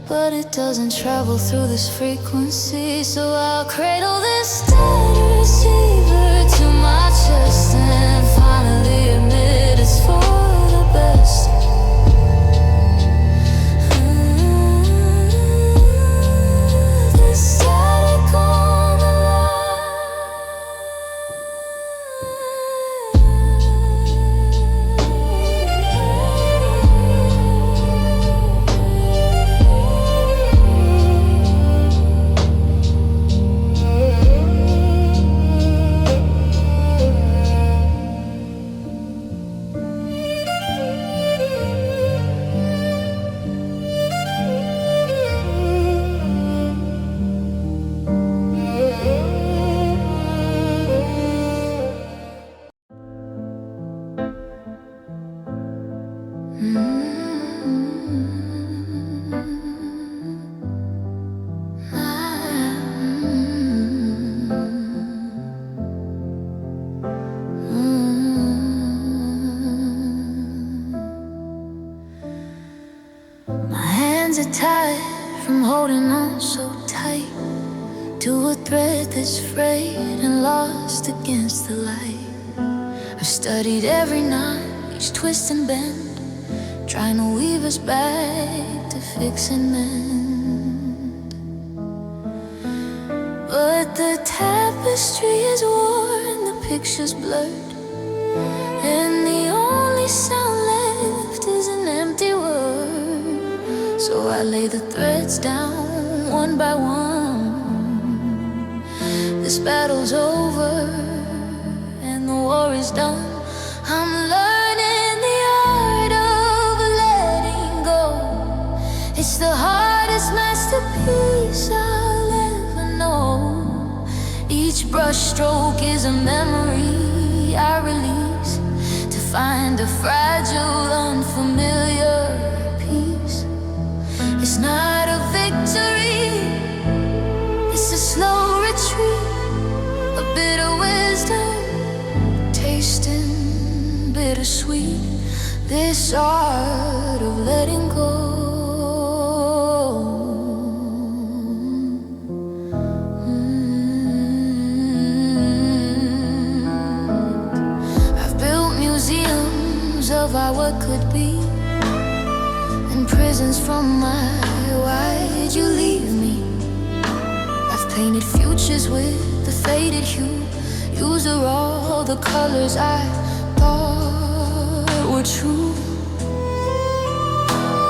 but it doesn't travel through this frequency. So I'll cradle this dead receiver to my chest and finally admit it's for the best. Are tired from holding on so tight to a thread that's frayed and lost against the light. I've studied every knot, each twist and bend, trying to weave us back to fix and mend. But the tapestry is worn, the picture's blurred, and the only sound left is an empty word. So I lay the threads down one by one. This battle's over and the war is done. I'm learning the art of letting go. It's the hardest masterpiece I'll ever know. Each brushstroke is a memory I release to find a fragile, unfamiliar peace. It's not a victory, it's a slow retreat, a bit of wisdom, tasting bittersweet. This art of letting go. I've built museums of our what could be, and prisons from my why'd you leave me. I've painted futures bushes with the faded hue. Used are all the colors I thought were true.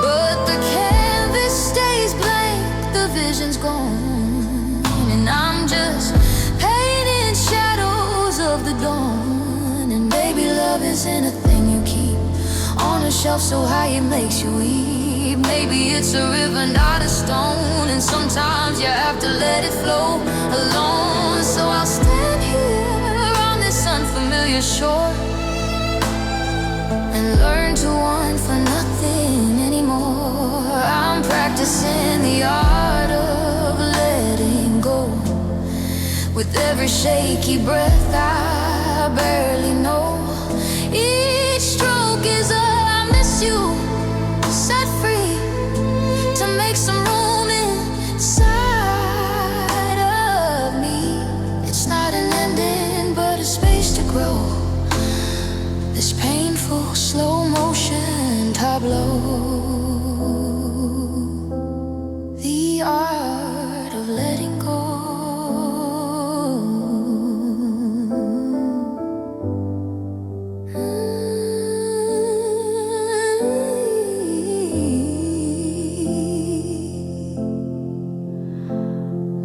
But the canvas stays blank, the vision's gone, and I'm just painting shadows of the dawn. And baby, love isn't a thing you keep on a shelf so high it makes you weep. Maybe it's a river, not a stone, and sometimes you have to let it flow alone. So I'll stand here on this unfamiliar shore and learn to want for nothing anymore. I'm practicing the art of letting go. With every shaky breath I barely know. Each stroke is a I miss you, set free to make some room inside of me. It's not an ending, but a space to grow. This painful slow motion tableau. The art of letting go.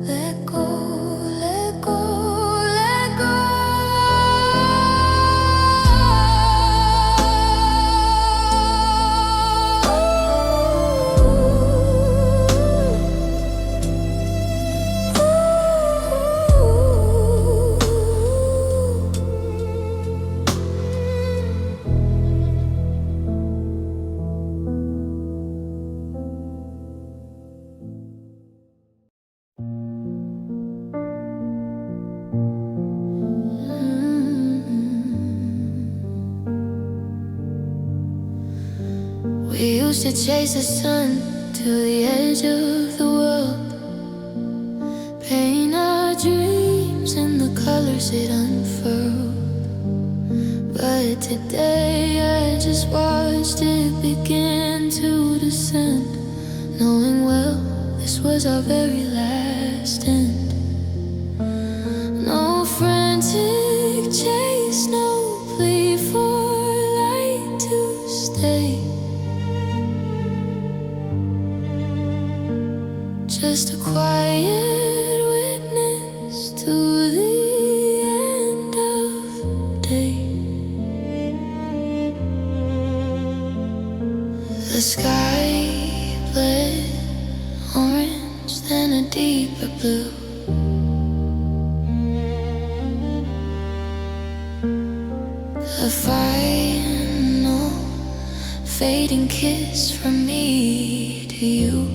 Let go, let go, let go. We used to chase the sun to the edge of the world, paint our dreams in the colors it unfurled. But today I just watched it begin to descend, knowing well this was our very last end. No frantic chase, no plea for light to stay. Just a quiet witness to the end of day. The sky bled orange, then a deeper blue. A final fading kiss from me to you.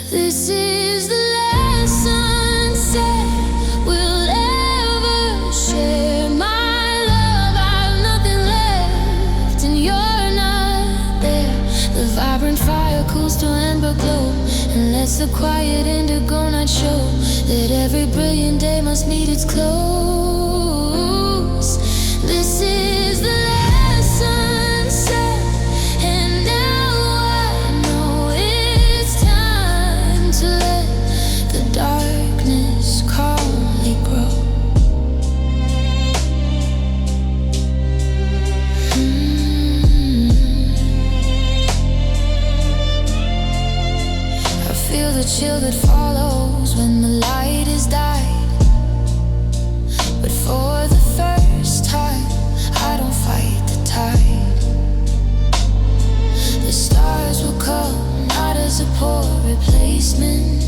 This is the last sunset we'll ever share. My love, I've nothing left, and you're not there. The vibrant fire cools to amber glow and lets the quiet indigo night show that every brilliant day must meet its close. This is the last sunset, and now I know it's time to let the darkness calmly grow. I feel the chill that follows when the light is died. But for the first time, I don't fight the tide. The stars will come not as a poor replacement,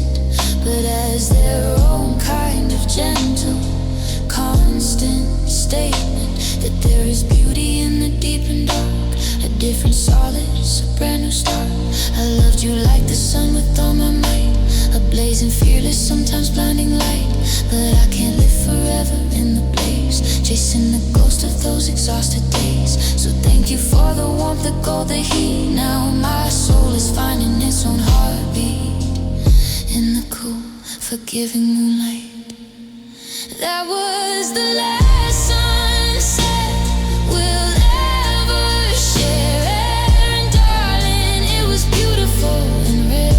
but as their own kind of gentle, constant statement that there is beauty in the deep and dark, a different solace, a brand new start. I loved you like the sun with all my might, a blazing fearless, sometimes blinding light. But I can't live forever in the blaze, chasing the ghost of those exhausted days. So thank you for the warmth, the gold, the heat. Now my soul is finding its own heartbeat in the cool, forgiving moonlight. That was the last sunset we'll ever share. And darling, it was beautiful and rare.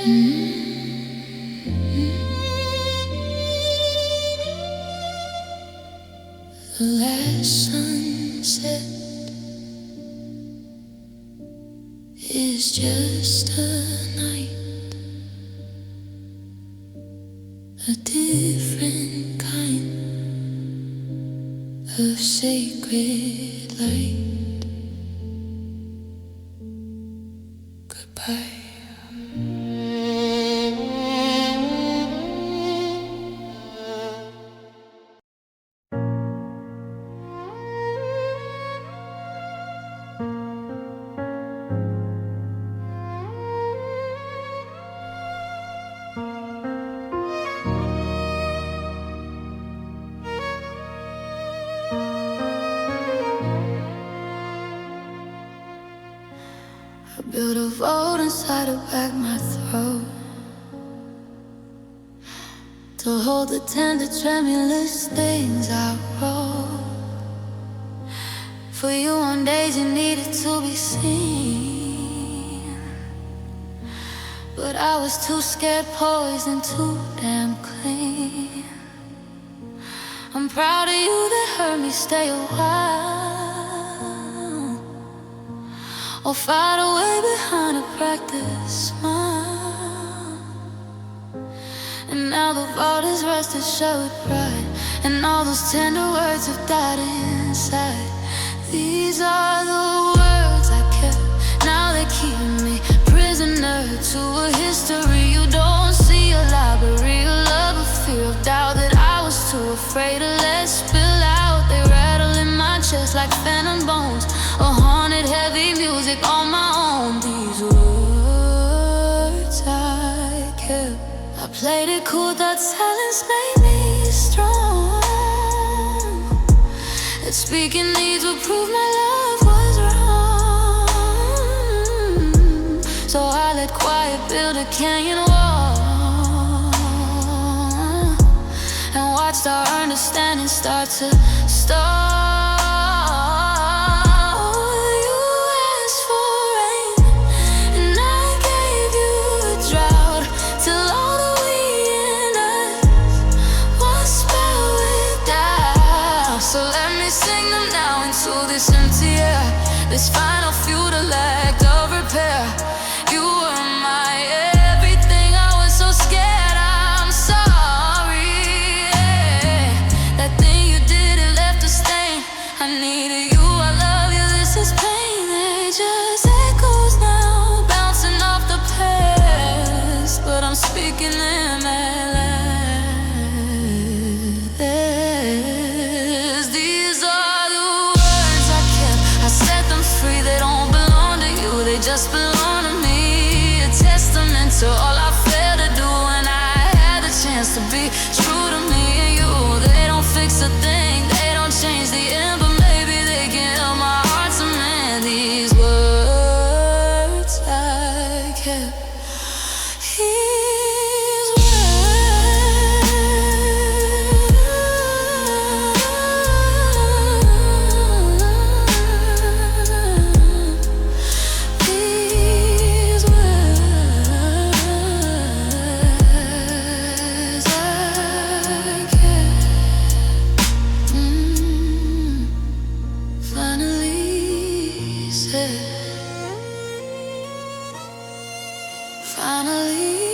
The last sunset is just a night, a different kind of sacred light. Goodbye. I built a vault inside to back my throat, to hold the tender, tremulous things I wrote. For you on days you needed to be seen, but I was too scared, poised and too damn clean. I'm proud of you that heard me stay a while, or fight away behind a practice smile. And now the vault is rusted shut with pride, and all those tender words have died inside. These are the words I kept, now they keep me prisoner to a history. You don't see a library of love, a fear of doubt that I was too afraid to let spill out. They rattle in my chest like phantom bones, a haunted heavy music on my own. These words I kept, I played it cool, that silence made me strong. That speaking these would prove my love was wrong. So I let quiet build a canyon wall, and watched our understanding start to stall. So let me sing them now into this empty air, this final futile act of repair. You were my everything, I was so scared, I'm sorry. That thing you did, it left a stain. I needed you, I love you, this is pain. They just echoes now, bouncing off the past, but I'm speaking them at last. Just belong to me, a testament to all I failed to do when I had the chance to be true to me and you. They don't fix a thing, they don't change the end, but maybe they can help my heart to mend. These words I kept, these finally